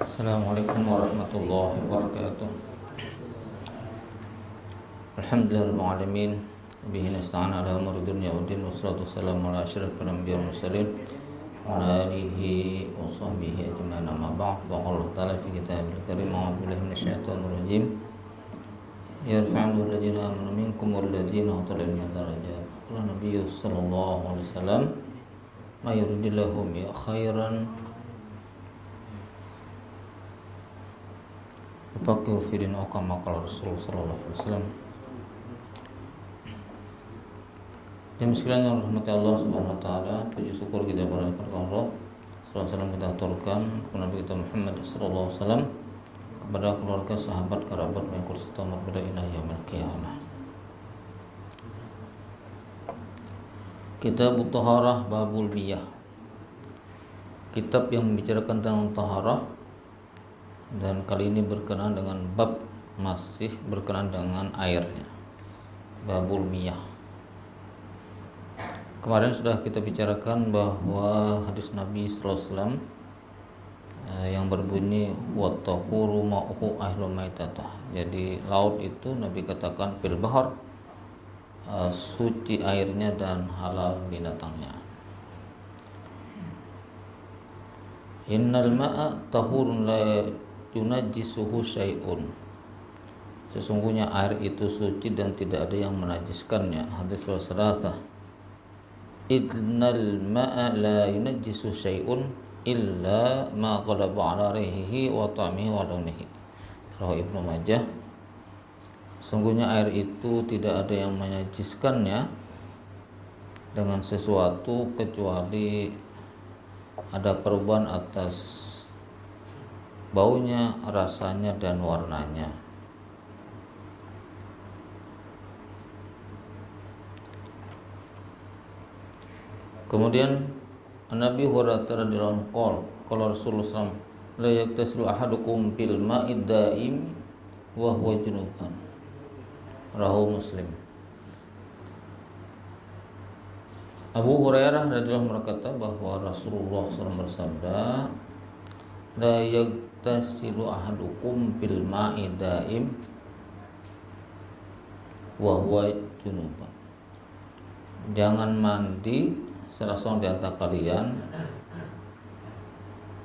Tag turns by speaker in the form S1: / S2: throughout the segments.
S1: Assalamualaikum warahmatullahi wabarakatuh. Alhamdulillahirabbil alamin. Bihi nasta'in ala umuri dunya waddin, wassalatu wassalamu ala asyrafil anbiya'i wal mursalin wa ala alihi wa sahbihi ajma'in, amma ba'd. Wa qala ta'ala fi kitabil karim, a'udzu billahi minasyaitonir rajim. Yarfa'u alladziina amanu minkum wal ladziina utul ilma darajat. Qala Nabiyyu sallallahu alaihi wasallam, may yuridillahu bihi khairan Pakai firin okama kalau Rasulullah Sallallahu Alaihi Wasallam. Jemaah sekalian yang rahmati Allah Subhanahu Wa Taala, puji syukur kita berikan kepada Allah. Salam kita aturkan kepada Nabi kita Muhammad Sallallahu Alaihi Wasallam, kepada keluarga, sahabat, kerabat, mengikut serta umat pada ila yaumil qiyamah. Kitab Taharah Babul Miyah, kitab yang membicarakan tentang taharah. Dan kali ini berkenaan dengan bab, masih berkenaan dengan airnya, babul miyah. Kemarin sudah kita bicarakan bahwa hadis Nabi sallallahu alaihi wasallam yang berbunyi wa tahuru ma'uhu ahlu maitatah. Jadi laut itu Nabi katakan fil bahar, suci airnya dan halal binatangnya. Innal ma'a tahurun la yunajjisuhu syai'un. Sesungguhnya air itu suci dan tidak ada yang menajiskannya. Hadis Rasulullah. Innal ma'a la yunajjisu syai'un illa ma qalaba ala rihihi wa ta'mihi wa launihi. Rawi Ibnu Majah. Sesungguhnya air itu tidak ada yang menajiskannya dengan sesuatu kecuali ada perubahan atas baunya, rasanya, dan warnanya. Kemudian Nabi Hurairah radhiyallahu anhu qala Rasulullah SAW, la yaktasilu ahadukum bil ma'id daim wa huwa junuban. Rawahu Muslim. Abu Hurairah radhiyallahu anhu berkata bahwa Rasulullah SAW bersabda, la yaktasilu ahadukum bil ma'i daim wa huwa junuban. Jangan mandi salah seorang di antara kalian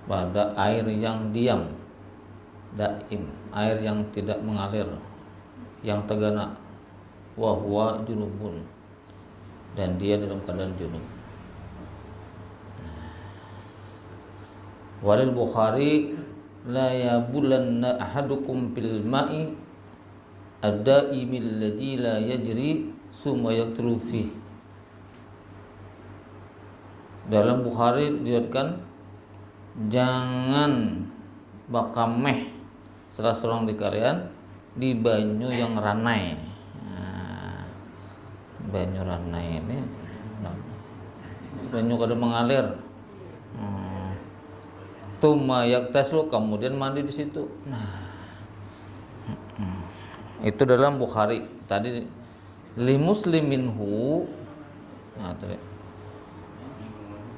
S1: pada air yang diam, daim, air yang tidak mengalir, yang tegana, wa huwa junubun, dan dia dalam keadaan junub. Walil Bukhari, la yabulanna ahadukum bil ma'i ad-da'imil ladzi la yajri summa yakturu fi. Dalam Bukhari diriwayatkan, jangan bakameh salah seorang di kalian di banyu yang ranai. Banyu ranai ini banyu kada mengalir. Tsumma yaktaslu, kemudian mandi di situ. Itu dalam Bukhari. Tadi li musliminhu. Tadi.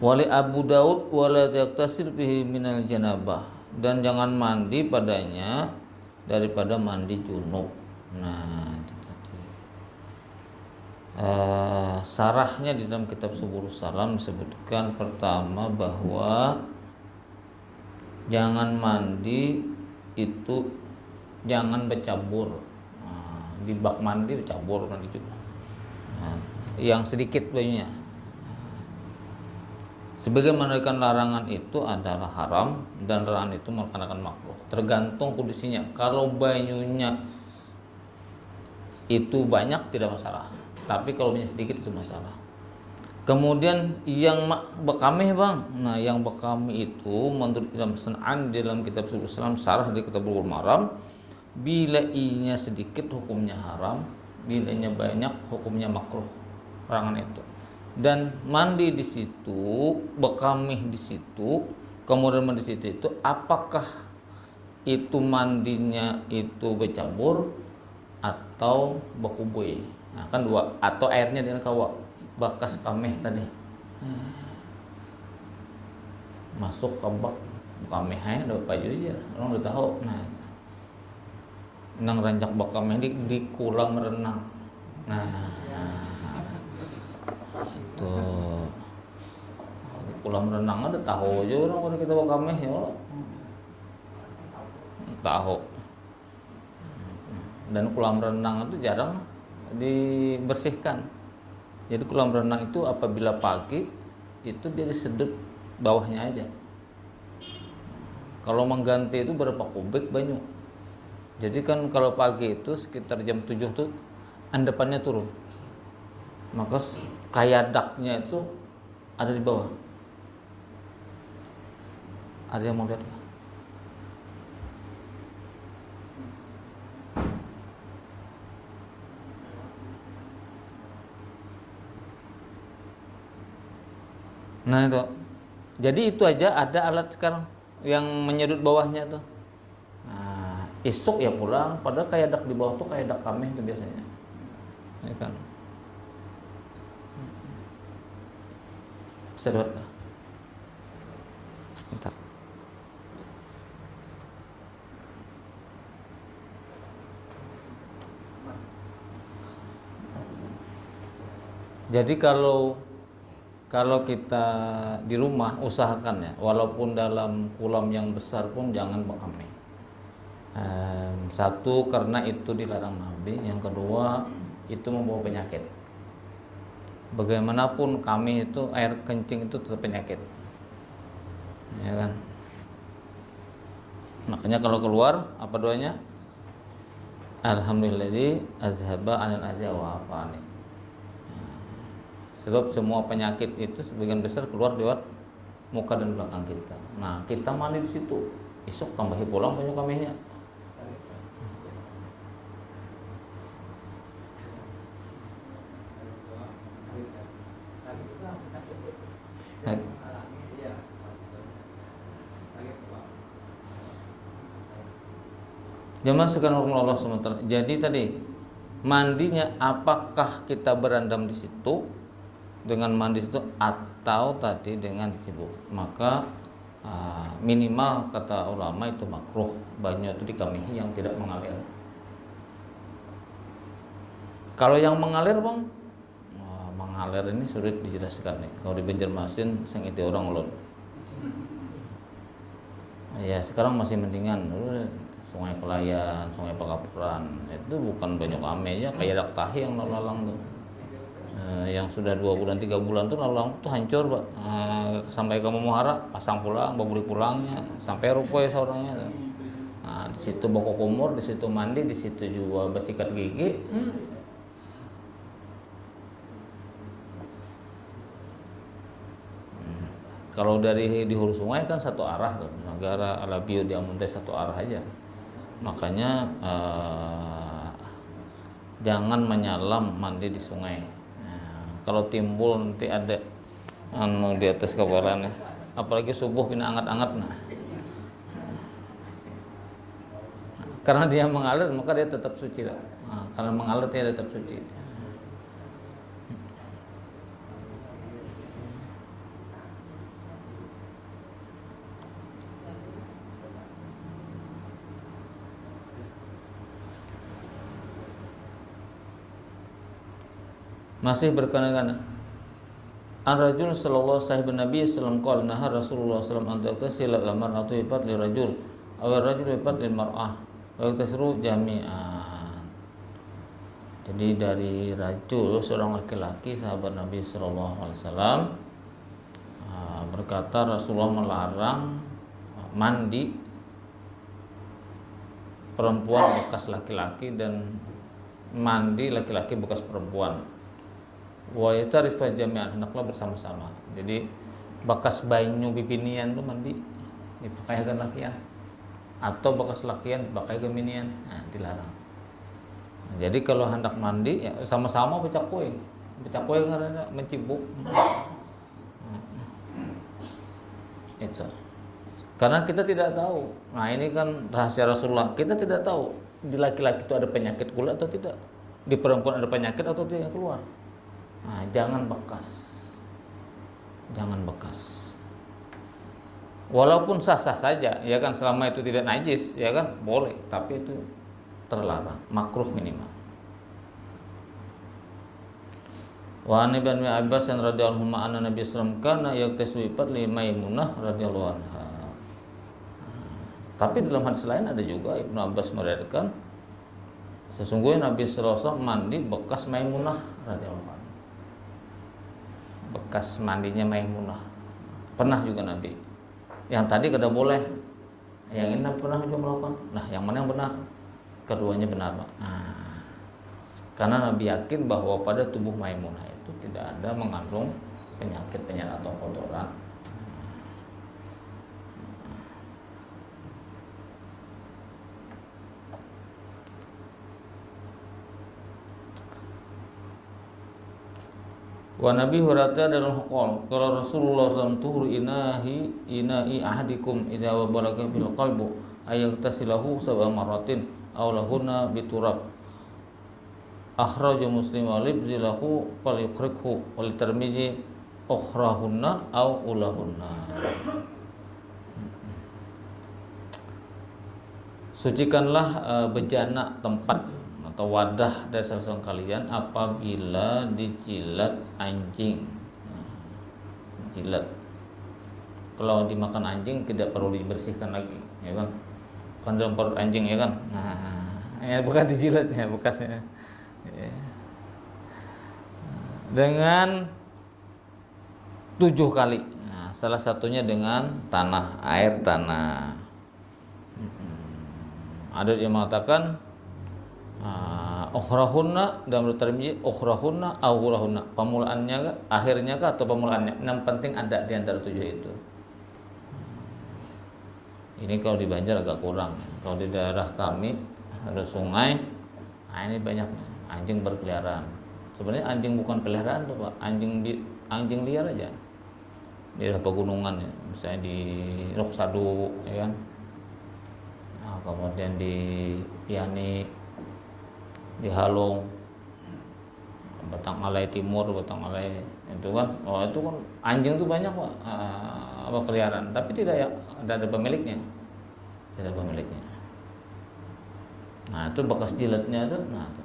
S1: Wali Abu Daud wala yaktasil bihi minal janabah, dan jangan mandi padanya daripada mandi junub. Itu tadi. Sarahnya di dalam kitab Subulus Salam disebutkan pertama bahwa jangan mandi itu jangan bercampur. Di bak mandi bercampur mandi juga. Yang sedikit banyaknya. Sebagian menunjukkan larangan itu adalah haram dan larangan itu merupakan makruh. Tergantung kondisinya. Kalau banyunya itu banyak tidak masalah. Tapi kalau banyunya sedikit itu masalah. Kemudian yang bekamih bang, yang bekamih itu menurut Imam San'an dalam kitab Subul Salam, syarah di kitab Bulughul Maram, bila inya sedikit hukumnya haram, bila inya banyak hukumnya makruh, larangan itu. Dan mandi di situ, bekamih di situ, kemudian mandi di situ itu, apakah itu mandinya itu bercampur atau bakubui? Kan dua, atau airnya dengan kawa bekas kameh tadi masuk ke bak Bekameh ada baju aja, orang udah tahu. Nah, nang rancak bekameh di kolam renang. Nah, itu di kolam renang ada tahu aja orang kalau kita bekameh ya Allah. Tahu. Dan kolam renang itu jarang dibersihkan. Jadi kolam renang itu apabila pagi itu dia disedot bawahnya aja. Kalau mengganti itu berapa kubik banyak. Jadi kan kalau pagi itu sekitar jam 7 tuh endapannya turun. Maka kayadaknya itu ada di bawah. Ada yang mau lihat nggak? Nah itu. Jadi itu aja ada alat sekarang yang menyedot bawahnya tuh. Nah, isuk ya pulang, padahal kayak dak di bawah tuh kayak dak kameh itu biasanya. Ya kan. Bisa lihat nggak? Bentar. Jadi kalau kita di rumah usahakan ya, walaupun dalam kolam yang besar pun jangan bekameh. Satu karena itu dilarang Nabi, yang kedua itu membawa penyakit. Bagaimanapun kami itu air kencing itu tetap penyakit, ya kan? Makanya kalau keluar apa doanya? Alhamdulillah azhaba anil adza wa afani. Sebab semua penyakit itu sebagian besar keluar lewat muka dan belakang kita. Nah, kita mandi di situ. Isuk tambahi pulang banyak kamehnya. Jamaah sekalian Allah SWT. Jadi tadi mandinya apakah kita berendam di situ dengan mandi situ atau tadi dengan dicibuk, maka minimal kata ulama itu makruh banyak itu dikamihi yang tidak mengalir. Kalau yang mengalir bang, mengalir ini sulit dijelaskan nih. Kalau di Banjarmasin sing itu orang ulun. Ya sekarang masih mendingan Sungai Kelayan, Sungai Pakapuran itu bukan banyak ame ya kayak dak tahi yang lalang tuh. Yang sudah 2 bulan 3 bulan tuh lalang tuh hancur Pak. Sampai ke Muhara pasang pulang, baburi pulangnya sampai rupoy seorangnya. Nah, di situ bokok kumur, di situ mandi, di situ juga bersikat gigi. Kalau dari di hulu sungai kan satu arah tuh, negara Alabio di Amunte satu arah aja. Makanya jangan menyalam mandi di sungai. Kalau timbul nanti ada di atas kepalanya, apalagi subuh kena angat-angat karena dia mengalir maka dia tetap suci lah. Karena mengalir dia tetap suci. Masih berkenaan Ar-rajul sallallahu sahibun Nabi sallallahu qala nahar Rasulullah sallallahu alaihi wasallam an mar'atu ifat li rajul aw ar-rajul ifat lil mar'ah wa yaktasru jami'an. Jadi dari rajul seorang laki-laki sahabat Nabi sallallahu alaihi wasallam berkata Rasulullah melarang mandi perempuan bekas laki-laki dan mandi laki-laki bekas perempuan. Wa yatarifa jami'an hendaklah bersama-sama. Jadi bekas banyu bibinian tuh mandi dipakaikan lakian atau bekas lakian dipakaikan binian, dilarang. Jadi kalau hendak mandi ya sama-sama becak kue karena mencibuk. Itu. Karena kita tidak tahu. Nah, ini kan rahasia Rasulullah. Kita tidak tahu di laki-laki itu ada penyakit kulit atau tidak. Di perempuan ada penyakit atau tidak yang keluar. Nah, jangan bekas. Walaupun sah-sah saja, ya kan, selama itu tidak najis, ya kan, boleh, tapi itu terlarang, makruh minimal. Wa an Ibnu Abbas radhiyallahu anhu anna Nabi sallallahu alaihi wasallam kana yaktasu li Maimunah radhiyallahu anha. Tapi dalam hadis lain ada juga Ibnu Abbas meriwayatkan sesungguhnya Nabi sallallahu alaihi wasallam mandi bekas Maimunah radhiyallahu anha. Bekas mandinya Maimunah. Pernah juga Nabi. Yang tadi kada boleh. Yang ini pernah juga melakukan. Nah, yang mana yang benar? Keduanya benar, Pak. Nah, karena Nabi yakin bahwa pada tubuh Maimunah itu tidak ada mengandung penyakit atau kotoran. Wa Nabi Hurairah dalam qol kalau Rasulullah SAW tuhur inai ahadikum idza wabalaka bil qalbu ayaktasilahu sab'a maratin aw lahunna biturab akhraj Muslim wa libzilahu falyukhrikhu wal Tirmidzi ukhrahunna aw ulahunna. Sucikanlah bejana tempat atau wadah dari salah seorang kalian apabila dijilat anjing. Jilat. Kalau dimakan anjing tidak perlu dibersihkan lagi, ya kan? Kan dalam perut anjing, ya kan? Nah, ya bukan dijilatnya, bekasnya. Ya. Dengan 7 kali. Nah, salah satunya dengan air tanah. Ada yang mengatakan ukhrahunna dalam Tirmidzi ukhrahunna awlahunna, pemulaannya akhirnya atau pemulaannya, yang penting ada di antara 7 itu. Ini kalau di Banjar agak kurang. Kalau di daerah kami ada sungai, nah ini banyak anjing berkeliaran. Sebenarnya anjing bukan peliharaan tuh, Pak. Anjing liar aja di daerah pegunungan, ya. Misalnya di Roksadu, ya kan. Nah, kemudian di Piani, di Halong, Batang Alai Timur, Batang Alai itu kan, itu kan anjing tuh banyak, Pak, berkeliaran, tapi tidak ada pemiliknya, tidak ada pemiliknya. Nah itu bekas jilatnya tuh, nah itu.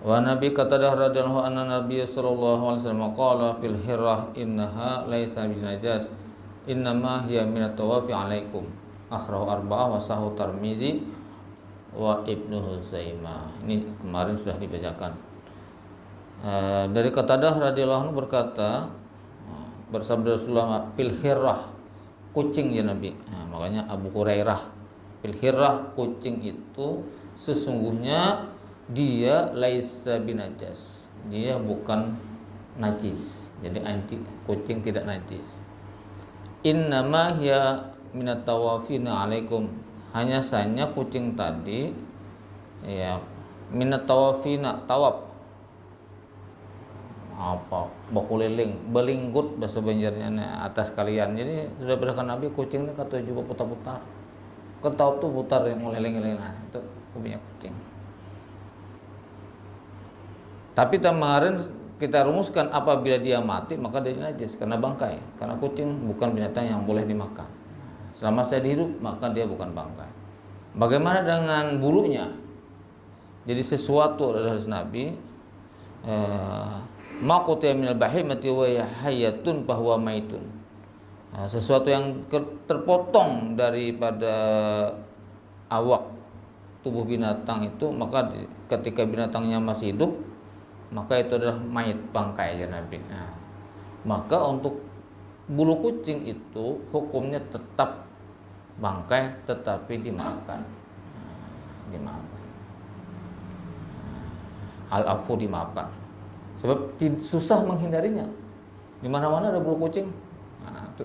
S1: Wa Nabi Qatadah radhiyallahu anhu Nabi sallallahu alaihi wasallam qala fil hirrah innaha laisa binajas innama hiya minat tawafi alaikum akhrahu arba'ah wa sahu Tirmidzi wa Ibnu Huzaimah. Ini kemarin sudah dibacakan. Dari Qatadah radhiyallahu anhu berkata, bersabda Rasulullah fil hirrah, kucing ya Nabi. Nah, makanya Abu Hurairah, fil hirrah, kucing itu sesungguhnya dia laisa binajas, dia bukan najis. Jadi kucing tidak najis. Innama hiya minat tawafina alaikum, hanya saja kucing tadi ya minat tawafina, tawaf apa bakuliling, belinggut bahasa Banjarnya atas kalian. Jadi sudah berdasarkan Nabi, kucing ini kata juga putar-putar. Ketawaf tuh putar yang ngeliling-ngeliling, nah, itu punya kucing. Tapi kemarin kita rumuskan apabila dia mati maka dia najis karena bangkai. Karena kucing bukan binatang yang boleh dimakan. Selama saya hidup maka dia bukan bangkai. Bagaimana dengan bulunya? Jadi sesuatu dari Nabi, maqutiya minal bahimati wa hayatun bahwa maitun. Sesuatu yang terpotong daripada awak tubuh binatang itu, maka ketika binatangnya masih hidup maka itu adalah mayit, bangkai ya Nabi. Nah, maka untuk bulu kucing itu hukumnya tetap bangkai tetapi dimaafkan. Dimaafkan. Al-afu dimaafkan. Sebab susah menghindarinya. Di mana-mana ada bulu kucing. Nah, itu.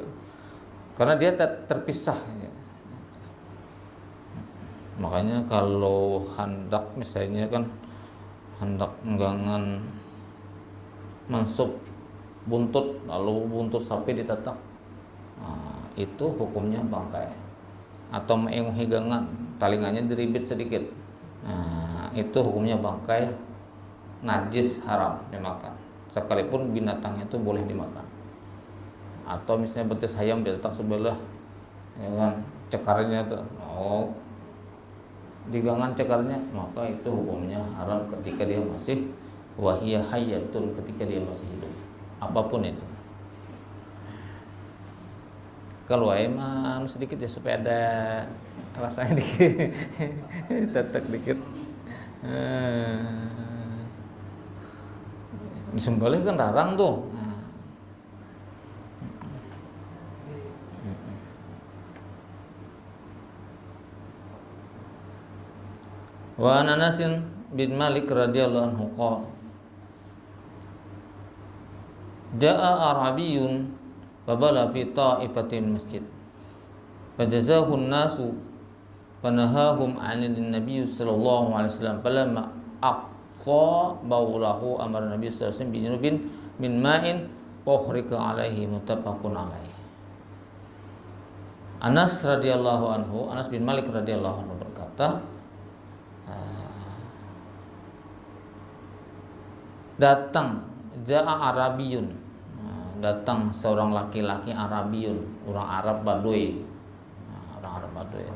S1: Karena dia terpisah. Makanya kalau hendak misalnya kan hendak enggangan mensup buntut, lalu buntut sapi ditatak, nah, itu hukumnya bangkai. Atau mengengu higangan, talingannya diribit sedikit, nah, itu hukumnya bangkai najis haram dimakan, sekalipun binatangnya itu boleh dimakan. Atau misalnya betis ayam diletak sebelah, ya kan, cekarnya tuh, digangan cekarnya, maka itu hukumnya haram ketika dia masih wahiyah hayatun, ketika dia masih hidup, apapun itu. Kalau ayam sedikit ya supaya ada rasanya dikit, tetek dikit. Disembelih kan larang tuh. Wa Anas bin Malik radhiyallahu anhu qala Ja'a Arabiyyun fabala fi ta'ifatil masjid fajazahu an-nasu fanahahum 'anil nabiy sallallahu alaihi wasallam falamma aqfa baulahu amara nabiy sallallahu alaihi wasallam binubin min ma'in fahrika alaihi muttafaqun alaihi. Anas radhiyallahu anhu, Anas bin Malik radhiyallahu anhu berkata, datang Ja'a Arabiyun, datang seorang laki-laki Arabiyun, orang Arab Baduy, orang Arab Baduy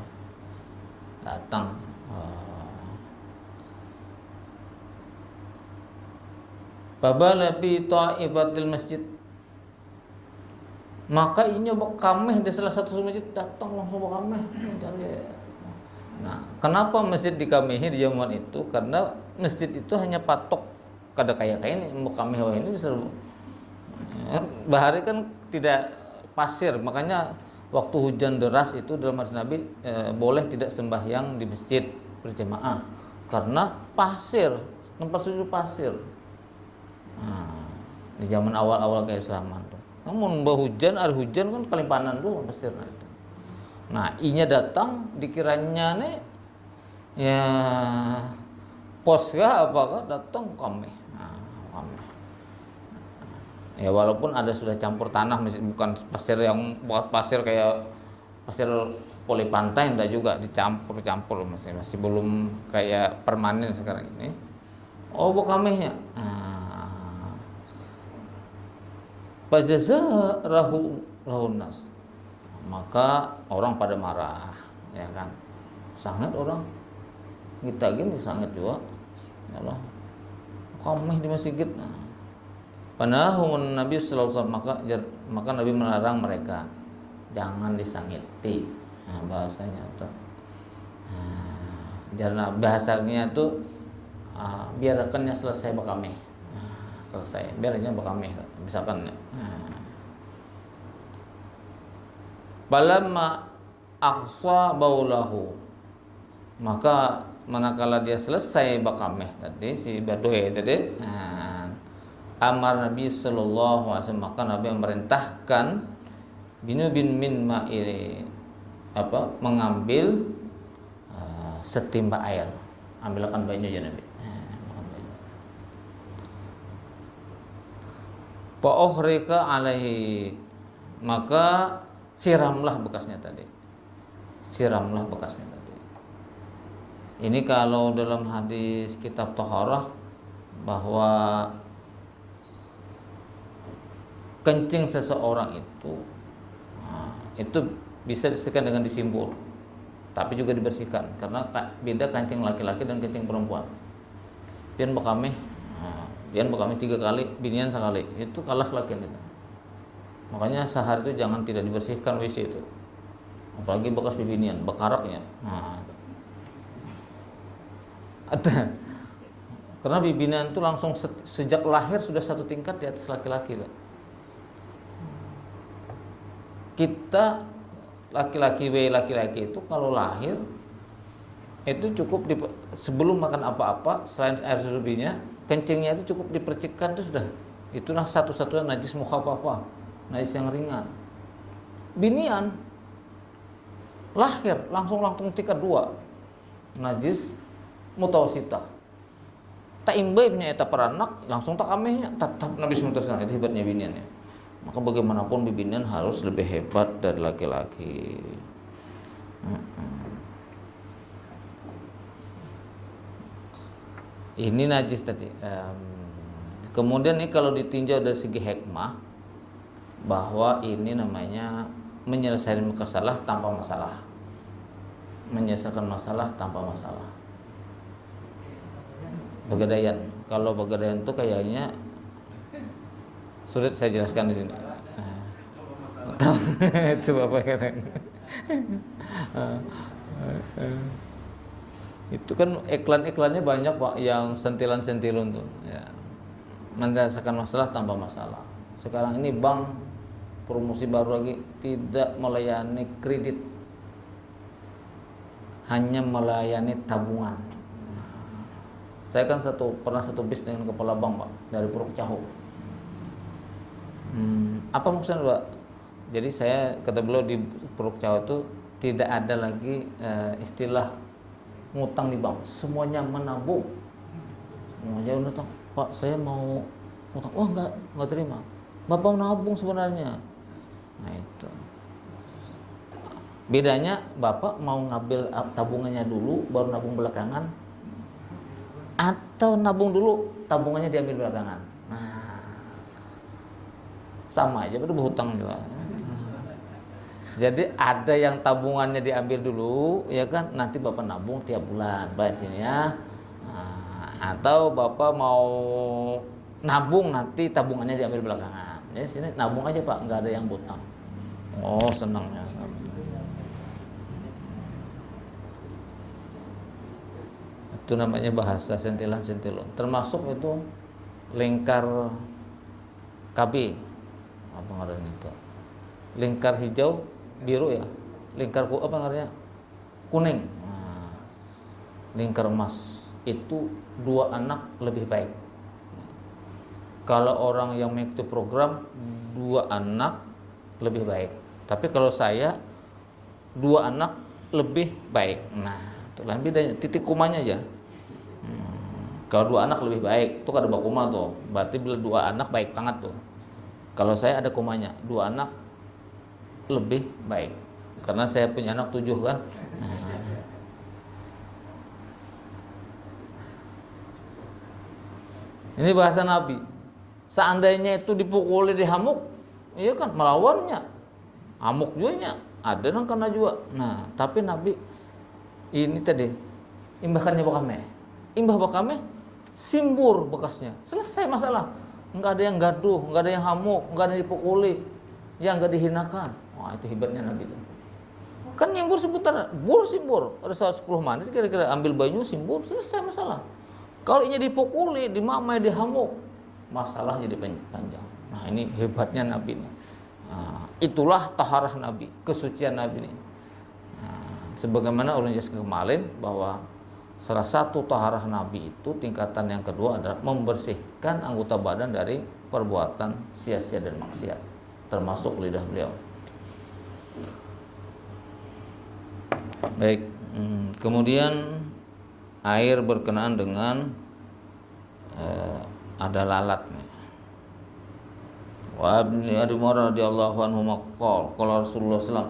S1: datang. Babala fi ta'ifatil masjid, maka inya bekameh di salah satu masjid, datang langsung bekameh mencari. Nah, kenapa masjid dikamehi di zaman itu? Karena masjid itu hanya patok kada kayak ini bekameh ini disuruh. Bahari kan tidak pasir, makanya waktu hujan deras itu dalam hadis Nabi boleh tidak sembahyang di masjid berjamaah karena pasir, tempat sujud pasir. Di zaman awal-awal keislaman tuh. Namun hujan, air hujan kan kalimpanan tuh pasir itu. Nah, inya datang dikiranya nih ya pos kah apakah datang kami. Ya walaupun ada sudah campur tanah, bukan pasir yang buat pasir kayak pasir poli pantai, enggak juga dicampur-campur, masih belum kayak permanen sekarang ini. Oh, bokamehnya. Fajaza rahunas. Maka orang pada marah, ya kan. Sangat orang. Kita gini sangat juga. Ya Allah. Kameh di masjid. Panahumun Nabi sallallahu alaihi wasallam, maka Nabi melarang mereka jangan disangiti. Bahasanya tuh. Karena bahasanya tuh biarkannya selesai bekameh. Selesai, biarnya bekameh misalkan. Balamma aqsa baulahu, maka manakala dia selesai bekameh tadi si Baduy tadi, amar Nabi sallallahu alaihi wasallam, maka Nabi memerintahkan binubin min ma'iri mengambil setimba air, ambilkan banyu ya Nabi. Fa'ukhrika alaihi, maka siramlah bekasnya tadi. Siramlah bekasnya tadi. Ini kalau dalam hadis kitab Thaharah bahwa kencing seseorang itu bisa disediakan dengan disimbol, tapi juga dibersihkan karena beda kancing laki-laki dan kancing perempuan. Pian bekameh, pian bekameh 3 kali, binian sekali, itu kalah laki itu. Makanya sehari itu jangan tidak dibersihkan WC itu, apalagi bekas bibinian, bekaraknya. Ada, karena bibinian itu langsung sejak lahir sudah satu tingkat di atas laki-laki, Pak. Kita laki-laki itu kalau lahir itu cukup sebelum makan apa-apa selain air susubinya, kencingnya itu cukup dipercikkan itu sudah. Itulah satu-satunya najis mukhafafah, najis yang ringan. Binian lahir langsung tingkat 2, najis mutawasitah. Tak imbaibnya eta peranak langsung tak amehnya tetap najis mutawasitah, itu hebatnya biniannya. Maka bagaimanapun bibinian harus lebih hebat dari laki-laki. Ini najis tadi. Kemudian ini kalau ditinjau dari segi hikmah, bahwa ini namanya menyelesaikan masalah tanpa masalah, menyelesaikan masalah tanpa masalah. Pegadaian, kalau pegadaian itu kayaknya sulit saya jelaskan di sini. Itu Bapak katakan. Itu kan iklan-iklannya banyak Pak, yang sentilan-sentilun tuh ya. Menyelesaikan masalah tanpa masalah. Sekarang ini bank promosi baru lagi, tidak melayani kredit, hanya melayani tabungan. Saya kan pernah satu bis dengan kepala bank Pak, dari Puruk Cahu. Apa maksudnya Pak? Jadi saya kata beliau di Puruk Cahu itu tidak ada lagi istilah ngutang di bank, semuanya menabung. Jadi datang, Pak saya mau ngutang, wah nggak terima. Bapak menabung sebenarnya. Nah itu bedanya, Bapak mau ngambil tabungannya dulu baru nabung belakangan, atau nabung dulu tabungannya diambil belakangan. Nah, sama aja, betul berhutang juga. Jadi ada yang tabungannya diambil dulu, ya kan, nanti Bapak nabung tiap bulan, bahas ini ya. Nah, atau Bapak mau nabung nanti tabungannya diambil belakangan. Jadi sini nabung aja Pak, nggak ada yang hutang. Oh senang ya. Itu namanya bahasa sentilan-sentilun. Termasuk itu lingkar KB, apa ngarannya itu? Lingkar hijau, biru ya. Lingkar apa ngarannya? Kuning. Nah, lingkar emas itu 2 anak lebih baik. Kalau orang yang mengikuti program 2 anak lebih baik. Tapi kalau saya 2 anak lebih baik. Nah, itu kan bedanya, titik komanya aja. Kalau 2 anak lebih baik, itu kan ada koma tuh. Berarti bila 2 anak baik banget tuh. Kalau saya ada komanya, 2 anak lebih baik. Karena saya punya anak 7 kan. Ini bahasa Nabi. Seandainya itu dipukuli, dihamuk, iya kan melawannya. Hamuk juga ada nang kena juga. Nah, tapi Nabi ini tadi imbahkannya bakame. Imbah bakame simbur bekasnya. Selesai masalah. Enggak ada yang gaduh, enggak ada yang hamuk, enggak ada yang dipukuli, ya enggak dihinakan. Wah, itu hebatnya Nabi itu. Kan nyimbur seputar, simbur. Ada 10 menit kira-kira ambil bajunya simbur, selesai masalah. Kalau ini dipukuli, dimamai, dihamuk, masalah jadi panjang. Nah, ini hebatnya Nabi ini. Nah, itulah taharah Nabi, kesucian Nabi ini. Nah, sebagaimana ulun jelaskan kemarin bahwa salah satu taharah Nabi itu tingkatan yang kedua adalah membersihkan anggota badan dari perbuatan sia-sia dan maksiat, termasuk lidah beliau. Baik, kemudian air berkenaan dengan ada lalat nih. Wa ibni Abi Hurairah radhiyallahu anhu qala Rasulullah sallallahu alaihi wasallam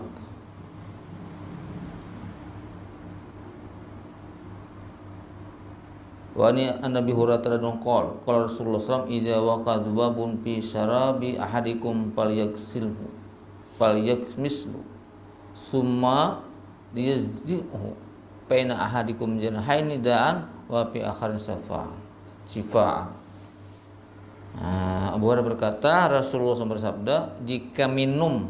S1: wa ni Nabi Hurairah radhiyallahu anhu qala Rasulullah sallallahu alaihi wasallam idza waqa'a dzubabun fi syarabi ahadikum falyakmislu summa liyazdihu baina ahadikum janahaini da'an wa fi akharin sifa'an. Abu Hurairah berkata, Rasulullah SAW bersabda, jika minum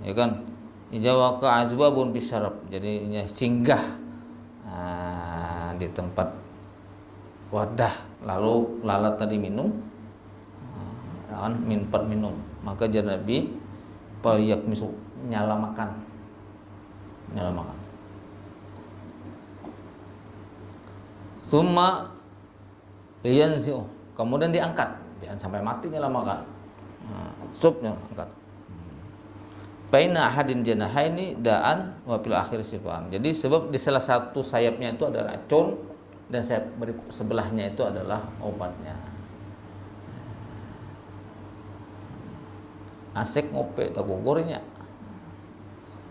S1: ya kan, ijawaka azbabun bisyarab, jadi singgah di tempat wadah, lalu lalat tadi minum, minum, maka jadi Nabi paliyakmisu, nyala makan. Summa liyanzi'u, kemudian diangkat, jangan sampai mati nyala makan. Supnya angkat. Baina ahadin janahaini da'an wa fil akhir sifan. Jadi sebab di salah satu sayapnya itu ada racun dan sayap sebelahnya itu adalah obatnya. Asik ngope tak gogornya.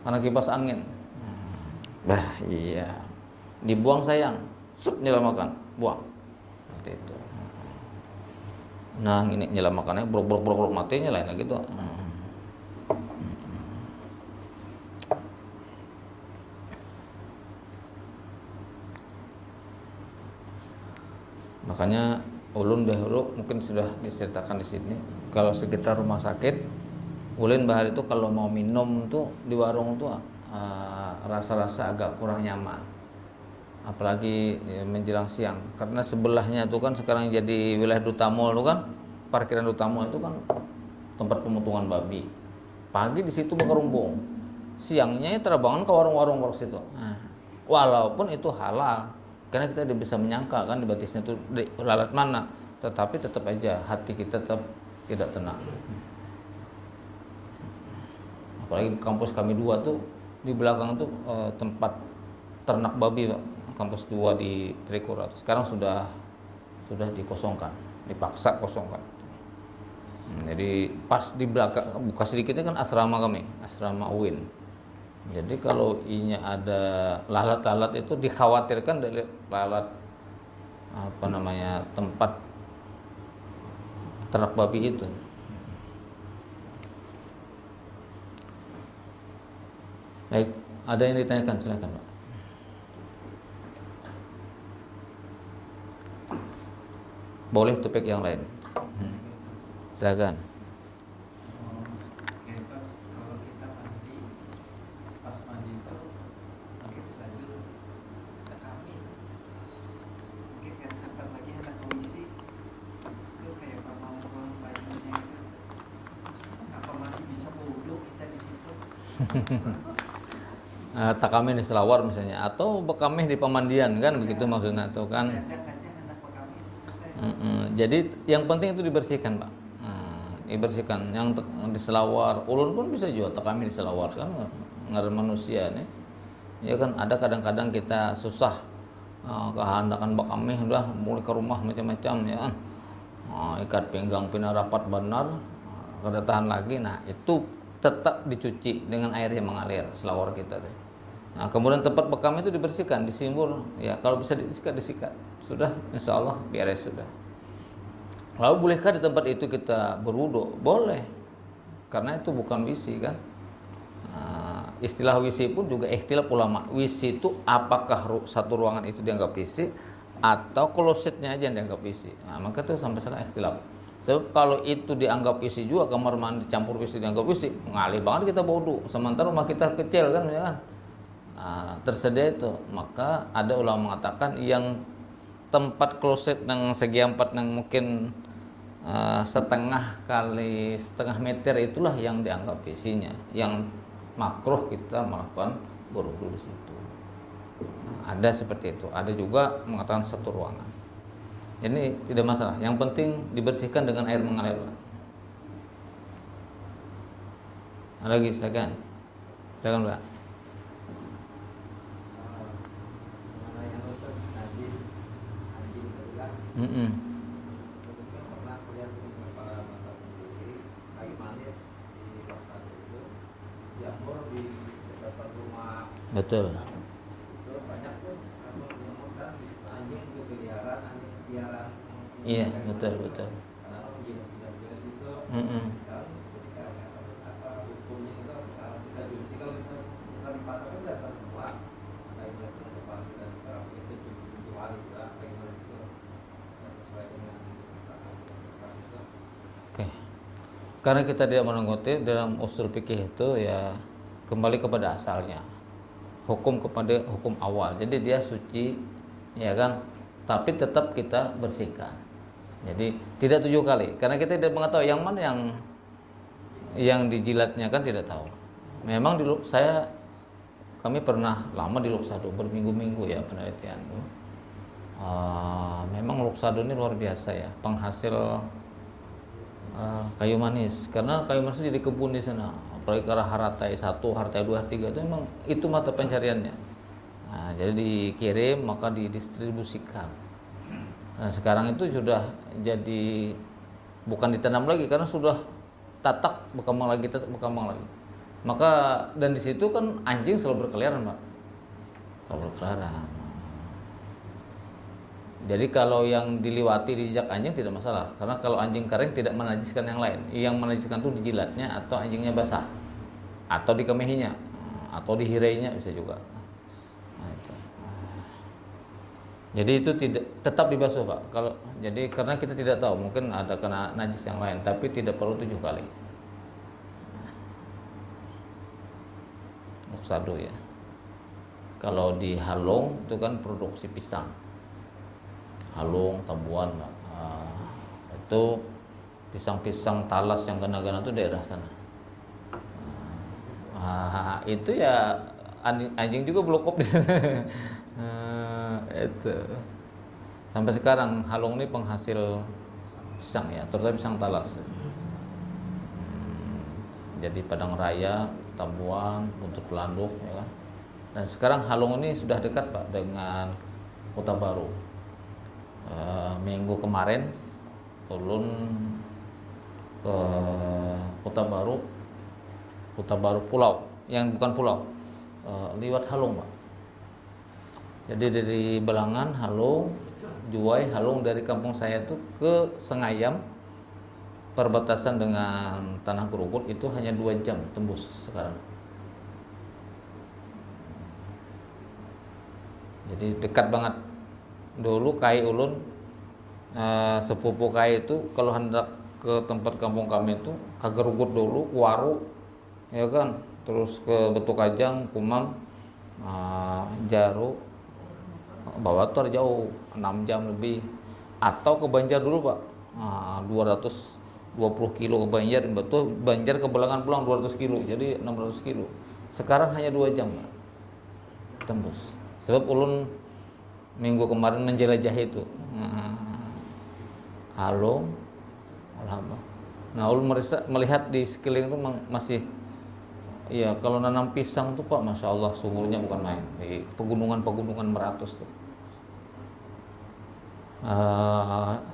S1: Karena kipas angin. Bah, iya. Dibuang sayang. nyelamakan, buang. Seperti itu. Nah, ini nyelamakannya brok mati, nyalain lagi tuh. Makanya ulun dahulu mungkin sudah diceritakan di sini, kalau sekitar rumah sakit, ulun bahar itu kalau mau minum tuh di warung tuh rasa-rasa agak kurang nyaman, apalagi ya, menjelang siang, karena sebelahnya tuh kan sekarang jadi wilayah Dutamol tuh kan, parkiran Dutamol itu kan tempat pemotongan babi. Pagi di situ berkerumbung, siangnya terbangun ke warung-warung situ. Nah, walaupun itu halal, karena kita tidak bisa menyangka kan di batisnya itu lalat mana, tetapi tetap aja hati kita tetap tidak tenang. Apalagi kampus kami 2 tuh di belakang tuh tempat ternak babi, Pak. Kampus 2 di Trikora. Sekarang sudah dikosongkan, dipaksa kosongkan. Jadi pas di belakang buka sedikitnya kan asrama kami, asrama UIN. Jadi kalau inya ada lalat-lalat itu dikhawatirkan dari lalat tempat ternak babi itu. Baik, ada yang ditanyakan, silakan, Pak. Boleh topik yang lain. Silakan.
S2: Kalau kita mandi, pas mandi itu mungkin selanjut ke kami, mungkin kan sempat lagi hendak ke WC, itu kayak apa mau buang bajunya itu, apa masih bisa wudhu kita di situ?
S1: Takamih di selawar misalnya, atau bekamih di pemandian kan, begitu maksudnya tuh kan. Jadi yang penting itu dibersihkan, Pak. Dibersihkan. Yang di selawar, ulun pun bisa juga takamih di selawar kan, nggak manusia nih. Ya kan ada kadang-kadang kita susah kehendakan bekamih udah mulai ke rumah macam-macam ya kan. Ikat pinggang pina rapat benar, kada tahan lagi. Nah, itu tetap dicuci dengan air yang mengalir selawar kita tuh. Nah, kemudian tempat bekam itu dibersihkan, disimur, ya kalau bisa disikat. Sudah, insya Allah beres sudah. Lalu bolehkah di tempat itu kita berwudu? Boleh, karena itu bukan WC kan. Istilah WC pun juga ikhtilaf ulama. WC itu apakah satu ruangan itu dianggap WC atau klosetnya aja yang dianggap WC? Nah, maka itu sampai sekarang ikhtilaf. Sebab kalau itu dianggap WC juga, kamar mandi campur WC dianggap WC, ngalih banget kita wudu. Sementara rumah kita kecil kan, ya kan. Tersedia itu, maka ada ulama mengatakan yang tempat kloset yang segi 4 yang mungkin setengah kali setengah meter itulah yang dianggap WC-nya, yang makruh kita melakukan berwudu di situ. Ada seperti itu, ada juga mengatakan satu ruangan. Ini tidak masalah, yang penting dibersihkan dengan air mengalir. Ada lagi, silakan Mbak.
S2: Pernah kuliah di kepala mata sendiri, kayu manis di Loksan itu, jamur di dekat rumah.
S1: Betul.
S2: Itu banyak tuh jamur kan, anjing itu peliharaan, anjing piaraan.
S1: Iya, betul.
S2: Karena orang tidak beres itu, kan, jadi apa hukumnya itu kalau kita cuci, kalau kita di pasar kan dasar semua, kayu manis itu depan kita kalau itu cuci 7 hari juga kayu manis itu.
S1: Oke. Karena kita tidak mengikuti dalam usul fikih itu ya kembali kepada asalnya. Hukum kepada hukum awal. Jadi dia suci ya kan, tapi tetap kita bersihkan. Jadi tidak 7 kali karena kita tidak mengetahui yang mana yang dijilatnya kan tidak tahu. Memang dulu kami pernah lama di Luksado berminggu-minggu ya penelitian. Memang Luksado ini luar biasa ya, penghasil kayu manis, karena kayu manis itu jadi kebun di sana, apalagi karena Haratai 1, Haratai 2, Haratai 3 itu memang itu mata pencariannya. Jadi dikirim maka didistribusikan. Nah, sekarang itu sudah jadi bukan ditanam lagi karena sudah berkembang lagi. Maka dan di situ kan anjing selalu berkeliaran, Pak. Selalu berkeliaran. Jadi kalau yang diliwati di jejak anjing tidak masalah, karena kalau anjing kering tidak menajiskan yang lain. Yang menajiskan itu di jilatnya atau anjingnya basah, atau di kemihnya, atau di hirainya bisa juga. Nah, itu. Jadi itu tidak tetap dibasuh Pak. Kalau jadi karena kita tidak tahu mungkin ada kena najis yang lain, tapi tidak perlu 7 kali. Muksado ya. Kalau di Halong itu kan produksi pisang. Halong, Tabuan, Pak. Itu pisang-pisang talas yang gana-gana itu daerah sana. Itu ya anjing juga belokop di sana. Itu sampai sekarang Halong ini penghasil pisang ya, terutama pisang talas. Jadi Padang Raya, Tabuan, Buntut Pelanduk ya kan. Dan sekarang Halong ini sudah dekat Pak dengan Kota Baru. Minggu kemarin ulun ke Kota Baru Pulau, yang bukan pulau, lewat Halong Pak. Jadi dari Belangan, Halong, Juwai, Halong dari kampung saya tuh ke Sengayam, perbatasan dengan Tanah Gerugut itu hanya 2 jam tembus sekarang. Jadi dekat banget. Dulu kai ulun sepupu kai itu kalau hendak ke tempat kampung kami itu ke Gerugut dulu, Waru ya kan, terus ke Betu Kajang, Kumam, Jaru, bawa tuh jauh 6 jam lebih. Atau ke Banjar dulu Pak, 220 kilo ke Banjar, betul Banjar ke Belangan pulang 200 kilo, jadi 600 kilo. Sekarang hanya 2 jam Pak, tembus. Sebab ulun minggu kemarin menjelajah itu Halong, alhamdulillah. Nah ulun melihat di sekeliling itu masih, ya kalau nanam pisang tuh Pak, masya Allah suburnya bukan main di pegunungan Meratus tuh.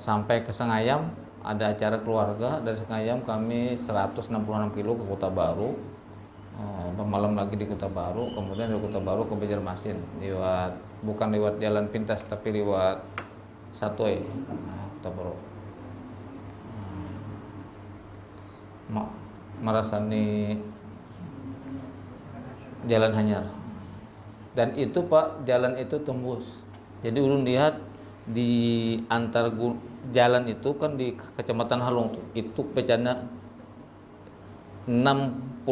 S1: Sampai ke Sengayam ada acara keluarga, dari Sengayam kami 166 kilo ke Kota Baru, malam lagi di Kota Baru, kemudian dari Kota Baru ke Banjarmasin, bukan lewat jalan pintas tapi lewat Satoy, Kota Baru. Marasani Jalan Hanyar. Dan itu Pak, jalan itu tembus. Jadi ulun lihat di antar jalan itu kan di Kecamatan Halong tuh, itu pecahnya 69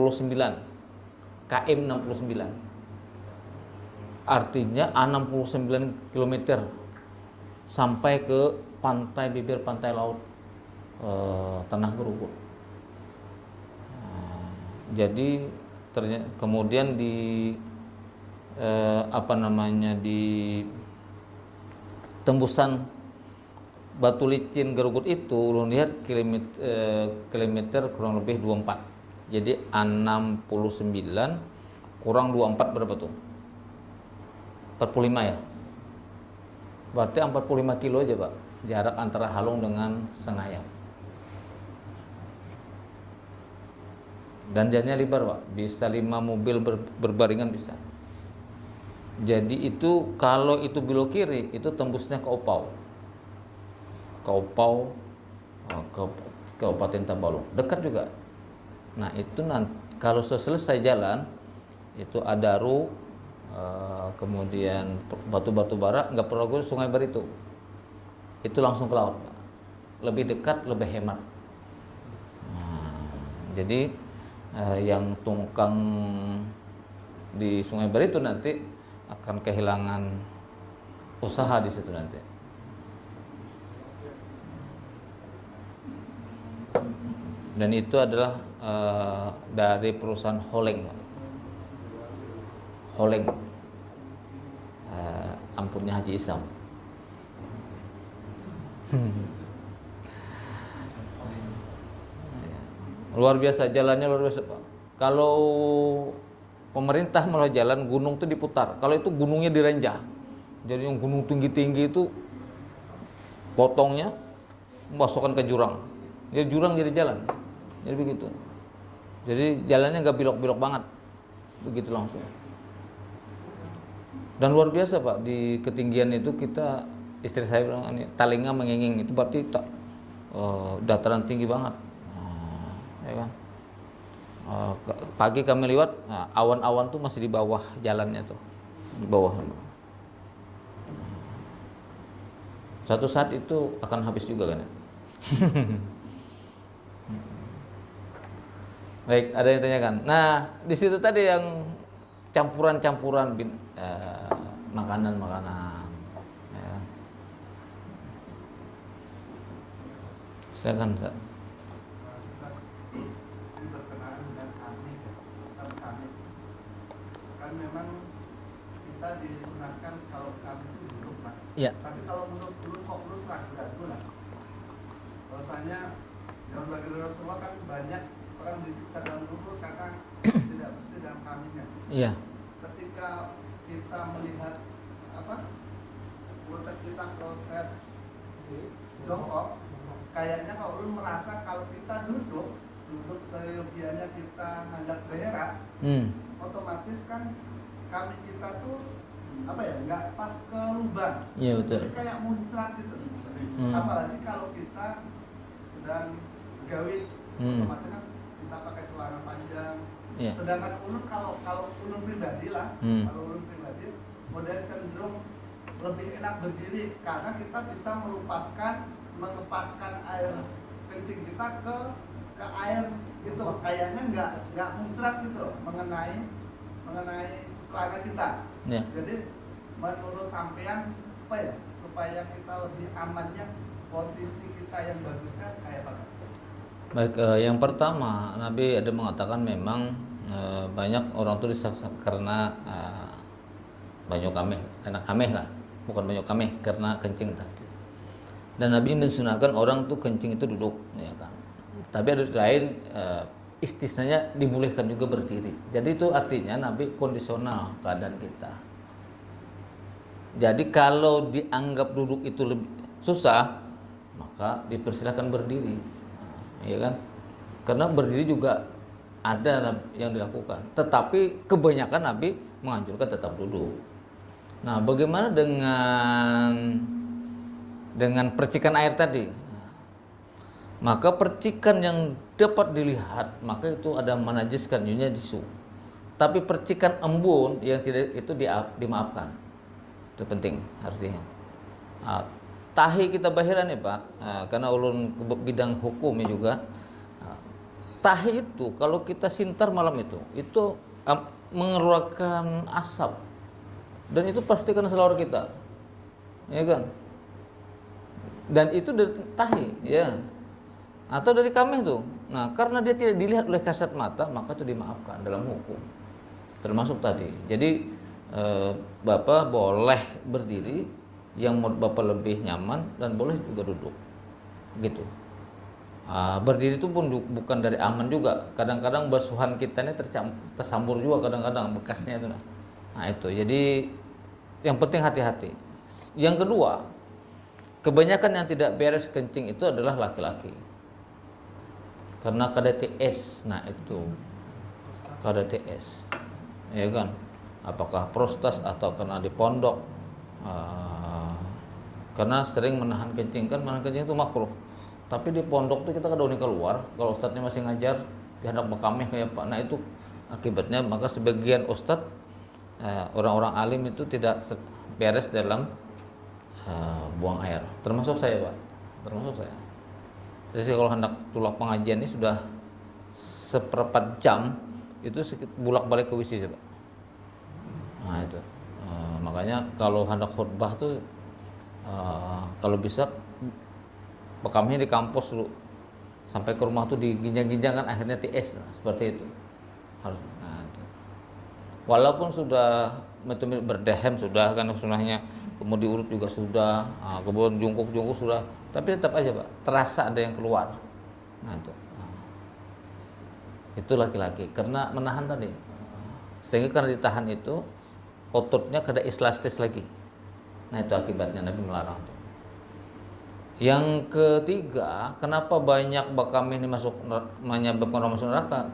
S1: km 69. Artinya 69 km sampai ke bibir pantai laut Tanah Gerugut. Jadi kemudian di di tembusan Batu Licin Gerugut itu ulun lihat kilometer kurang lebih 24. Jadi 69 kurang 24 berapa tuh? 45 ya. Berarti 45 kilo aja Pak jarak antara Halong dengan Sengayam. Dan jalannya lebar Pak, bisa 5 mobil berbaringan bisa. Jadi itu kalau itu belok kiri itu tembusnya ke Opau. Ke Opau, ke Kabupaten Tabalong, dekat juga. Nah itu nanti kalau selesai jalan itu Adaru, kemudian Batu Bara, nggak perlu ke Sungai Baritu, itu langsung ke laut Pak. Lebih dekat, lebih hemat. Jadi yang tungkang di Sungai Baritu nanti akan kehilangan usaha di situ nanti. Dan itu adalah dari perusahaan Holeng, ampunnya Haji Isam. Luar biasa, jalannya luar biasa Pak. Kalau pemerintah malah jalan gunung itu diputar, kalau itu gunungnya direnjah. Jadi yang gunung tinggi-tinggi itu potongnya masukkan ke jurang, ya jurang jadi jalan, jadi begitu. Jadi jalannya nggak belok-belok banget, begitu langsung. Dan luar biasa Pak, di ketinggian itu kita istri saya bilang ini telinga mengenging, itu berarti dataran tinggi banget. Ya kan? Pagi kami lewat, awan-awan tuh masih di bawah jalannya tuh, di bawah. Suatu saat itu akan habis juga kan ya? Baik, ada yang tanyakan. Nah, di situ tadi yang campuran-campuran makanan-makanan. Ya. Silakan.
S3: Ini berkenaan dengan kami ya, tentang kami. Kan memang kita disunahkan kalau kami itu duduk lah.
S1: Ya.
S3: Tapi kalau menurut kok ragu-ragu lah. Rasanya yang bagi Rasulullah kan banyak orang disiksa dalam kubur karena tidak bersih dalam kaminya.
S1: Iya.
S3: Ketika kita melihat proses jongkok, kayaknya kalau lu merasa kalau kita duduk seyogianya kita hendak berak, otomatis kan kami kita tuh nggak pas ke lubang.
S1: Iya betul.
S3: Jadi kayak muncrat gitu. Apalagi kalau kita sedang gawin, otomatis kan kita pakai celana panjang.
S1: Iya.
S3: Sedangkan ulun kalau ulun pribadi lah, kalau ulun pribadi model cenderung lebih enak berdiri karena kita bisa mengepaskan air kencing kita ke air gitu, kayaknya nggak muncrat gitu loh, mengenai celana kita.
S1: Ya.
S3: Jadi menurut sampean supaya kita lebih amannya posisi kita yang bagusnya kayak apa?
S1: Baik, yang pertama Nabi ada mengatakan memang banyak orang tuh disaksa karena banyak kameh, karena kameh lah, bukan banyak kameh, karena kencing tadi. Dan Nabi mensunahkan orang tuh kencing itu duduk, ya kan. Tapi ada lain istisnanya dibolehkan juga berdiri. Jadi itu artinya Nabi kondisional keadaan kita. Jadi kalau dianggap duduk itu lebih susah, maka dipersilakan berdiri, ya kan? Karena berdiri juga ada yang dilakukan. Tetapi kebanyakan Nabi menganjurkan tetap duduk. Nah, bagaimana dengan percikan air tadi? Maka percikan yang dapat dilihat, maka itu ada menajiskan, yunajjisu. Tapi percikan embun yang tidak itu dimaafkan. Itu penting artinya. Tahi kita bahiran ya Pak, karena ulun bidang hukumnya juga. Tahi itu kalau kita sintar malam itu mengeluarkan asap, dan itu pasti kena selawar kita, ya kan? Dan itu dari tahi, ya, atau dari kami itu. Nah, karena dia tidak dilihat oleh kasat mata, maka itu dimaafkan dalam hukum. Termasuk tadi. Jadi Bapak boleh berdiri yang Bapak lebih nyaman, dan boleh juga duduk, gitu. Berdiri itu pun bukan dari aman juga. Kadang-kadang basuhan kita ini tersambur juga kadang-kadang bekasnya itu. Nah itu. Jadi yang penting hati-hati. Yang kedua, kebanyakan yang tidak beres kencing itu adalah laki-laki. Karena KDTS. Nah itu KDTS, ya kan? Apakah prostat atau karena di pondok? Karena sering menahan kencing, kan menahan kencing itu makruh. Tapi di pondok tuh kita kadang keluar, kalau ustadznya masih ngajar, dia hendak bekameh kayak Pak. Nah itu akibatnya, maka sebagian ustadz, orang-orang alim itu tidak beres dalam buang air. Termasuk saya Pak, termasuk saya. Jadi kalau hendak tulak pengajian ini sudah seperempat jam, itu bolak-balik ke WC Pak. Nah itu, makanya kalau hendak khutbah tuh, kalau bisa bekamnya di kampus dulu, sampai ke rumah tuh diginjang-ginjang kan, akhirnya TS seperti itu. Harus. Nah, itu. Walaupun sudah berdehem sudah kan sunahnya, kemudian diurut juga sudah, kemudian jungkuk sudah, tapi tetap aja Pak, terasa ada yang keluar. Nah itu, itu laki-laki karena menahan tadi, sehingga karena ditahan itu ototnya kada elastis lagi. Nah itu akibatnya Nabi melarang itu. Yang ketiga, kenapa banyak bakami ini menyebabkan orang masuk neraka?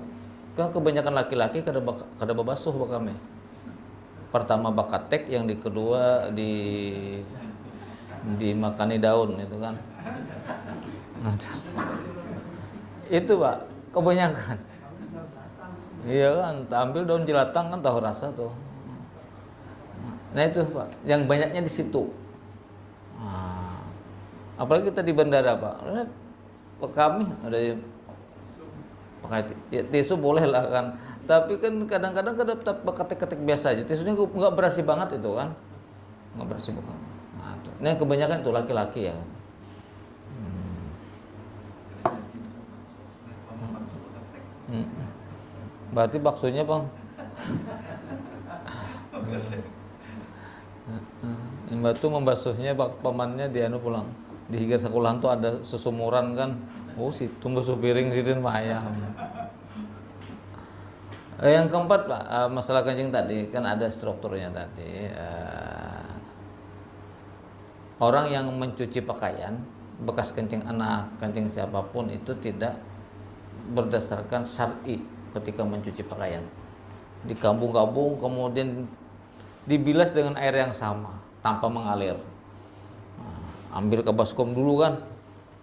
S1: Karena kebanyakan laki-laki kada babasuh bakami. Pertama bakatek, yang kedua dimakani daun itu kan. Itu Pak, kebanyakan. Iya kan, ambil daun jelatang kan tahu rasa tuh. Nah itu Pak, yang banyaknya di situ. Nah, apalagi kita di bandara Pak, lihat kami ada yang pakai ya, tisu boleh lah kan, tapi kan kadang-kadang tetap ketek-ketek biasa aja, tisunya nggak berasi banget itu kan, nggak berasi banget. Nah, tuh. Ini kebanyakan itu laki-laki ya. Berarti baksonya Bang. Yang batu membasuhnya pamannya di anu pulang. Di Higar Sekolahan tuh ada susumuran kan. Oh, si tunggu piring sidin ayam. Yang keempat Pak, masalah kencing tadi kan ada strukturnya tadi. Orang yang mencuci pakaian, bekas kencing anak, kencing siapapun itu tidak berdasarkan syar'i ketika mencuci pakaian. Dikambung-kambung kemudian dibilas dengan air yang sama tanpa mengalir. Nah, ambil ke baskom dulu kan.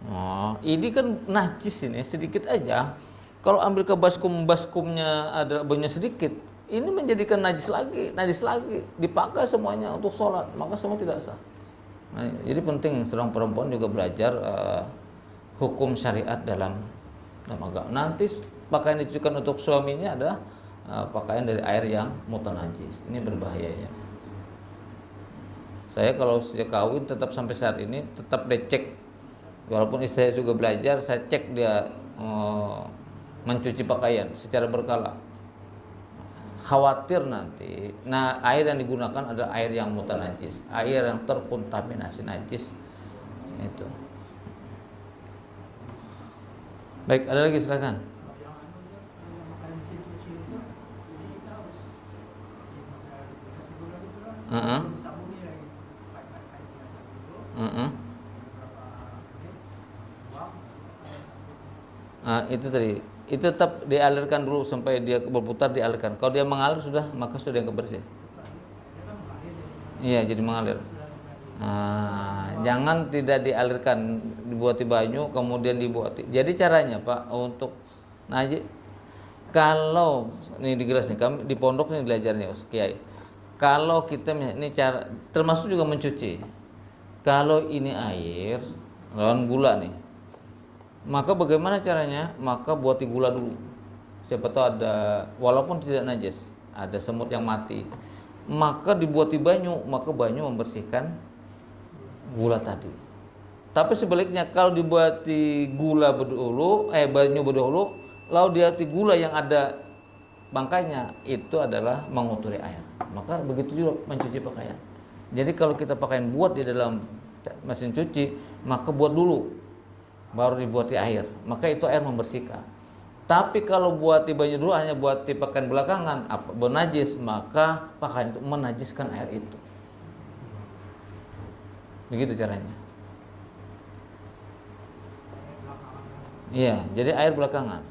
S1: Nah, ini kan najis ini sedikit aja. Kalau ambil ke baskomnya ada baunya sedikit, ini menjadikan najis lagi, dipakai semuanya untuk sholat, maka semua tidak sah. Nah, jadi penting seorang perempuan juga belajar hukum syariat dalam agama. Nanti pakaian dicucikan untuk suaminya adalah pakaian dari air yang mutanajis. Ini berbahayanya. Saya kalau sejak kawin tetap sampai saat ini tetap dicek, walaupun istri saya juga belajar, saya cek dia mencuci pakaian secara berkala. Khawatir nanti, nah air yang digunakan adalah air yang mutanajis, air yang terkontaminasi najis. Itu. Baik, ada lagi silakan. Itu tadi, itu tetap dialirkan dulu sampai dia berputar, dialirkan. Kalau dia mengalir sudah, maka sudah yang kebersih. Iya, jadi mengalir. Jangan tidak dialirkan, dibuati banyu kemudian dibuati. Jadi caranya Pak untuk kalau ini di gelas nih, kami di pondok nih belajarnya Kiai. Kalau kita ini cara termasuk juga mencuci. Kalau ini air lawan gula nih, maka bagaimana caranya? Maka buati gula dulu. Siapa tahu ada, walaupun tidak najis, ada semut yang mati. Maka dibuati banyu, maka banyu membersihkan gula tadi. Tapi sebaliknya kalau dibuati gula berdahulu, banyu berdahulu, lalu dibuati gula yang ada bangkainya, itu adalah mengotori air. Maka begitu juga mencuci pakaian. Jadi kalau kita pakaian buat di dalam mesin cuci, maka buat dulu, baru dibuati air, maka itu air membersihkan. Tapi kalau buati banyu dulu, hanya buati pakaian belakangan, najis, maka pakaian itu menajiskan air itu. Begitu caranya. Iya, jadi air belakangan.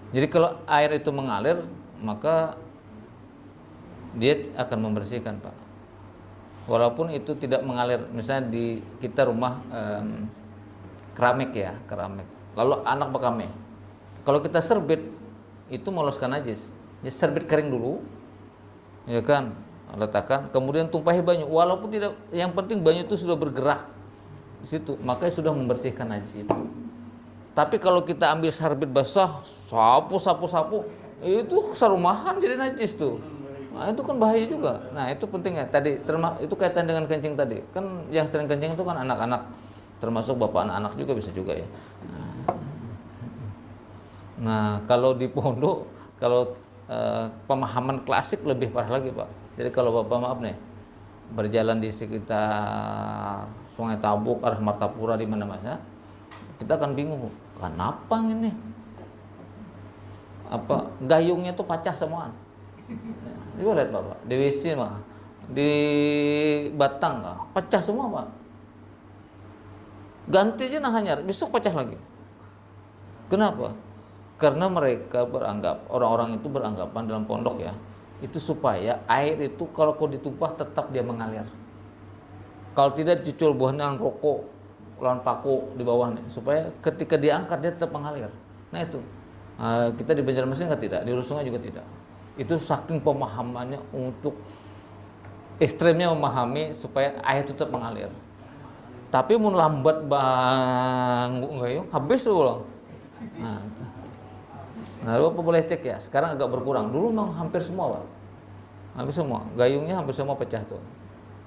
S1: Jadi kalau air itu mengalir, maka dia akan membersihkan Pak. Walaupun itu tidak mengalir, misalnya di kita rumah keramik ya, keramik. Lalu anak bekame, kalau kita serbit itu meloloskan najis. Jadi serbit kering dulu, ya kan, letakkan, kemudian tumpahi banyu. Walaupun tidak, yang penting banyu itu sudah bergerak di situ, maka sudah membersihkan najis itu. Tapi kalau kita ambil serbit basah, sapu, itu serumahan jadi najis tuh. Nah, itu kan bahaya juga. Nah, itu penting ya. Tadi itu kaitan dengan kencing tadi. Kan yang sering kencing itu kan anak-anak, termasuk bapak anak-anak juga bisa juga ya. Nah, kalau di pondok, kalau pemahaman klasik lebih parah lagi Pak. Jadi kalau bapak maaf nih, berjalan di sekitar Sungai Tabuk, arah Martapura di mana-mana, kita akan bingung, kenapa ini? Apa gayungnya tuh pecah semuaan? Coba lihat Bapak, di WC mah, di batang kah, pecah semua Pak. Ganti aja nah hanyar, besok pecah lagi. Kenapa? Karena mereka beranggap, orang-orang itu beranggapan dalam pondok ya, itu supaya air itu kalau kau ditumpah tetap dia mengalir. Kalau tidak dicucul buahnya rokok, lawan paku di bawahnya, supaya ketika diangkat dia tetap mengalir. Nah itu kita di Banjarmasin tidak, di Rusunga juga tidak. Itu saking pemahamannya untuk ekstremnya memahami supaya air itu tetap mengalir. Tapi mun lambat bang gayung habis tuh. Nah, Bapak boleh cek ya. Sekarang agak berkurang. Dulu memang hampir semua, Pak. Hampir semua. Gayungnya hampir semua pecah tuh.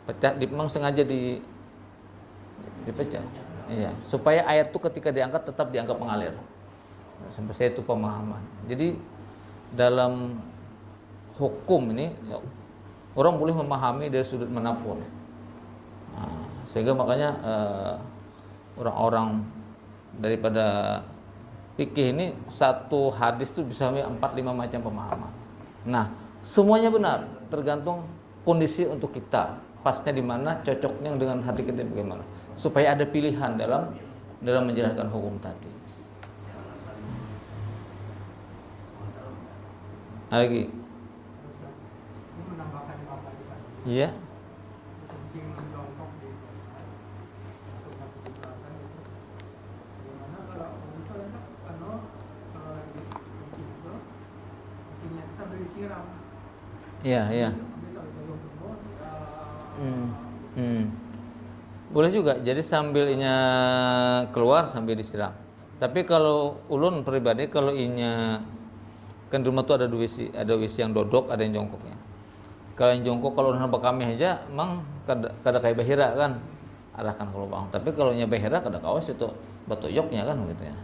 S1: Pecah, memang sengaja dipecah. Iya, supaya air tuh ketika diangkat tetap dianggap mengalir. Sampai saya itu pemahaman. Jadi dalam hukum ini orang boleh memahami dari sudut manapun. Nah, sehingga makanya orang-orang daripada fikih ini satu hadis itu bisa 4-5 macam pemahaman. Nah, semuanya benar, tergantung kondisi untuk kita. Pasnya di mana, cocoknya dengan hati kita bagaimana. Supaya ada pilihan dalam menjalankan hukum tadi. Lagi. Iya. Iya. Boleh juga. Jadi sambilnya keluar sambil disiram. Tapi kalau ulun pribadi kalau inya kan di rumah tuh ada WC yang dodok, ada yang jongkoknya. Kalau yang jongkok kalau nampak kami aja, emang kada kayak bahira kan, arahkan ke lubang. Tapi kalau nya bahira kada kawas itu batoyoknya kan gitu ya.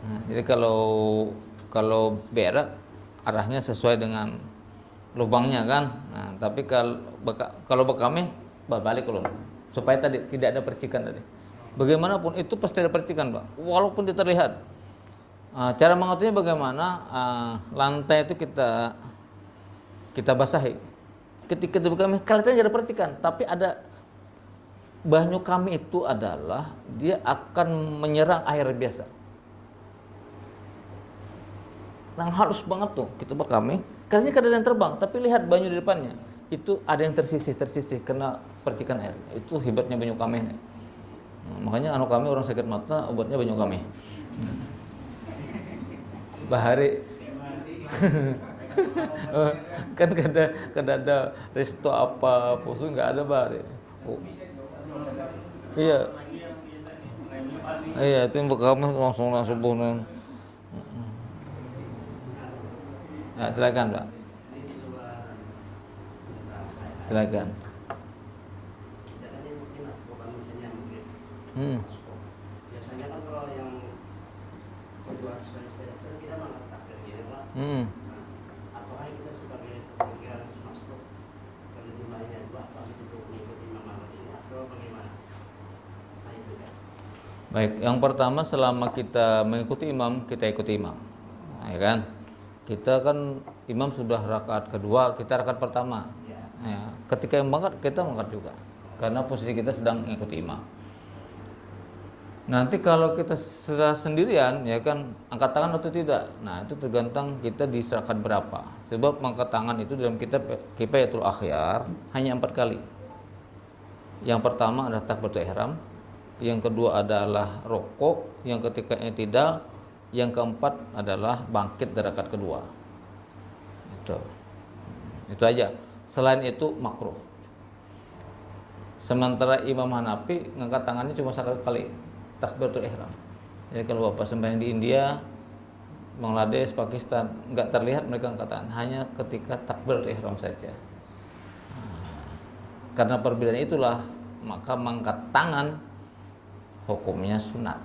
S1: Nah, jadi kalau berak arahnya sesuai dengan lubangnya kan. Nah, tapi kalau bekame balik ulun supaya tadi tidak ada percikan tadi. Bagaimanapun itu pasti ada percikan, Pak. Walaupun tidak terlihat. Cara mengaturnya bagaimana? Lantai itu kita basahi. Ketika bekame kelihatannya ada percikan, tapi ada banyu kami itu adalah dia akan menyerang air biasa. Yang halus banget tuh kita bekame. Karena kada ada yang terbang, tapi lihat banyu di depannya. Itu ada yang tersisih kena percikan air. Itu hebatnya banyu kami nih. Makanya kami orang sakit mata obatnya banyu kami. Bahari kan kada ada resto apa posu nggak ada bahari. Iya itu yang kami langsung subuh. Nah, silakan Pak. Silakan.
S4: Biasanya kan kalau yang kedua sekali-sekali kan kita malah takdir gitu Pak. Apakah kita sebagai pemikiran masuk kalau jumlahnya 2 apa itu mengikuti Imam Ahmad ini atau bagaimana? Nah itu kan.
S1: Baik, yang pertama selama kita mengikuti imam, kita ikuti imam. Nah, ya kan? Kita kan imam sudah rakaat kedua, kita rakaat pertama. Ya, ketika yang mengangkat kita mengangkat juga. Karena posisi kita sedang mengikuti imam. Nanti kalau kita sendirian ya kan angkat tangan atau tidak. Nah, itu tergantung kita di rakaat berapa. Sebab mengangkat tangan itu dalam kitab Kifayatul Akhyar hanya 4 kali. Yang pertama adalah takbiratul ihram, yang kedua adalah rukuk, yang ketiga i'tidal, yang keempat adalah bangkit dari rakaat kedua. Itu aja. Selain itu makruh. Sementara Imam Hanafi ngangkat tangannya cuma 1 kali. Takbiratul ihram. Jadi kalau Bapak sembahyang di India, Bangladesh, Pakistan, nggak terlihat mereka angkat tangan, hanya ketika takbiratul ihram saja. Karena perbedaan itulah, maka mengangkat tangan hukumnya sunat.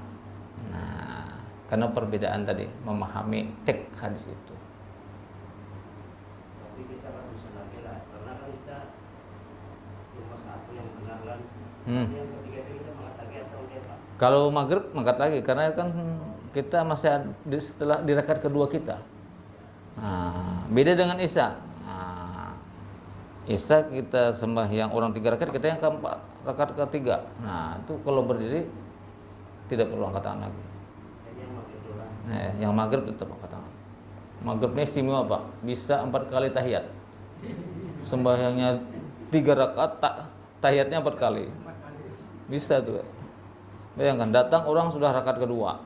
S1: Nah, karena perbedaan tadi memahami teks hadis itu.
S4: Tapi kita harus lagi lah, karena kan kita cuma satu yang benar kan. Yang ketiga itu kita mengatakan atau enggak Pak?
S1: Kalau maghrib mengangkat lagi karena kan kita masih setelah di rakaat kedua kita. Nah, beda dengan Isya. Nah, Isya kita sembahyang orang 3 rakaat, kita yang keempat rakaat ketiga. Nah, itu kalau berdiri tidak perlu angkat tangan lagi. Yang maghrib tetap angkat tangan. Maghribnya istimewa Pak, bisa 4 kali tahiyat. Sembahyangnya 3 rakaat, tahiyatnya 4 kali. Bisa tuh. Bayangkan, datang orang sudah rakaat kedua.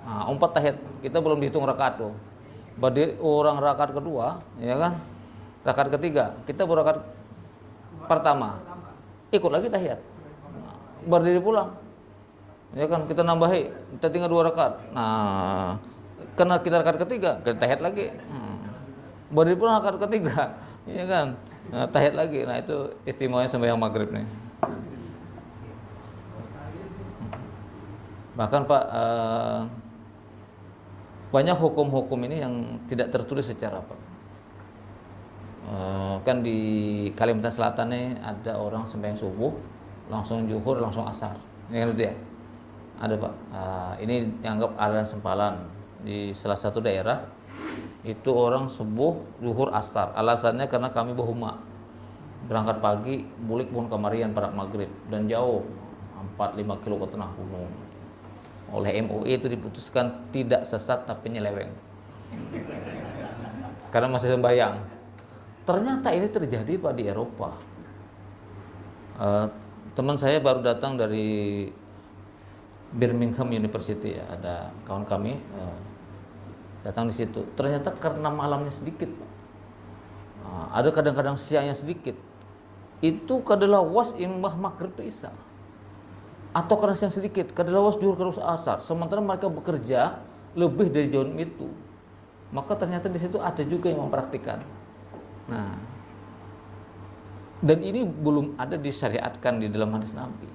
S1: Nah, 4 tahiyat, kita belum dihitung rakaat tuh. Berarti orang rakaat kedua, ya kan? Rakaat ketiga, kita baru rakaat pertama. Ikut lagi tahiyat. Nah, berdiri pulang. Ya kan, kita nambahi, kita tinggal 2 rakaat. Nah, karena kita rakaat ketiga, kita tahiyat lagi. Berdiri pulang rakaat ketiga, ya kan? Nah, tahiyat lagi. Nah, itu istimewanya sembahyang maghrib nih. Bahkan Pak, banyak hukum-hukum ini yang tidak tertulis secara apa. Kan di Kalimantan Selatan nih ada orang sembahyang subuh, langsung zuhur, langsung asar. Ya kan itu ya? Ada Pak. Ini dianggap aliran sempalan di salah satu daerah. Itu orang subuh, zuhur, asar. Alasannya karena kami berhuma. Berangkat pagi, bulik pun kemarian pada maghrib dan jauh 4-5 kilo ke tengah gunung. Oleh MUI itu diputuskan tidak sesat tapi nyeleweng. Karena masih sembahyang. Ternyata ini terjadi Pak di Eropa. Teman saya baru datang dari Birmingham University ya, ada kawan kami datang di situ. Ternyata karena malamnya sedikit, Pak. Ada kadang-kadang siangnya sedikit. Itu kadalawas imah maghrib isya. Atau karena siang sedikit, kadalawas zuhur terus asar. Sementara mereka bekerja lebih dari jam itu. Maka ternyata di situ ada juga yang mempraktikkan. Nah, dan ini belum ada disyariatkan di dalam hadis Nabi.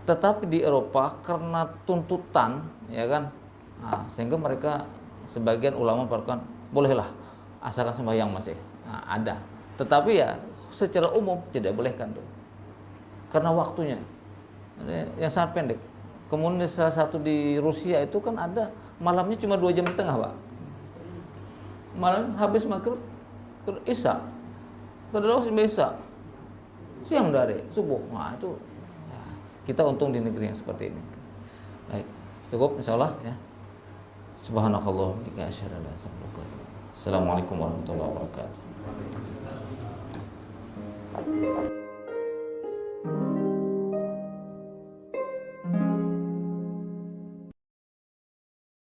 S1: Tetapi di Eropa karena tuntutan, ya kan, sehingga mereka sebagian ulama berkata bolehlah asalkan sembahyang masih ada. Tetapi ya secara umum tidak bolehkan tuh, karena waktunya yang sangat pendek. Kemudian salah satu di Rusia itu kan ada malamnya cuma 2,5 jam, Pak. Malam habis maghrib isya, terus isya, siang dari subuh. Nah itu kita untung di negeri yang seperti ini. Baik, cukup insyaallah ya. Subhanakallah wa bihamdika asyhadu an la ilaha illa anta. Assalamualaikum warahmatullahi wabarakatuh.